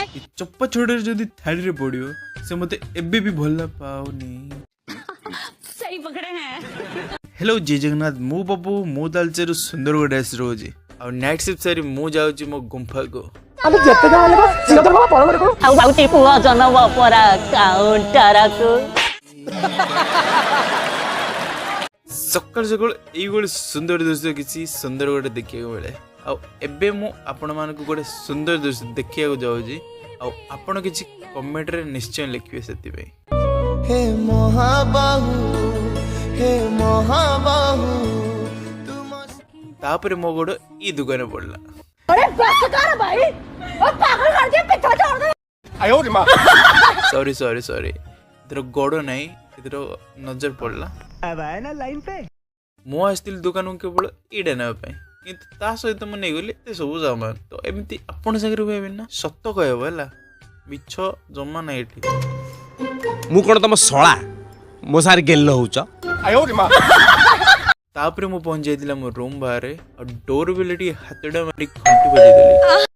चप्पा छोड़े जदि थाली रे पड़ियो से मते एबे भी भल पाउनी। सही पकड़े हैं। हेलो जय जगन्नाथ मु बाबू मु तालचेर सुंदरगढ़ आसी रोजी आ नाइट शिफ्ट सारी मु जाउची मो गुंफा को। ଆମେ ଯେତେ ଯାହା ହେଲେ ଝିଅ ତ ବାବା ପରବରେ କଣ ଆଉ ବାଉଟି ପୁଅ ଜନମ ପରା କାଉଣ୍ଟରକୁ। सकाल सकाल ये सुंदर दृश्य किसी सुंदरगढ़ देखा मिले आबे मु आपण मानक गोटे सुंदर दृश्य देखा जाऊँगी आपण किसी कमेंट रे निश्चय लिखिए से हे महाबाहु तापर मो गोड़ ई दुकान पड़ला। अरे बस कर भाई ओ पागल कर दिया पीछे छोड़ दे। आयो रे मां सॉरी सॉरी सॉरी इधर गोड़ नहीं इधर नजर पड़ला। अब आए ना लाइन पे मु आसती दुकान को केवल ईडा नापी किंतु ता सहित मुझे नहीं गली एत सब सामान तो एमती आपण सागर कहबे ना सत कहब है मिछ जमा ना ये मु कोन तम सळा मो सार गेल होउच। आयो रे मां तापर मु पहुंच जाइतिला मो रूम बाहर और डोर बेल हाथड़ा मारी घंटी बजे देली।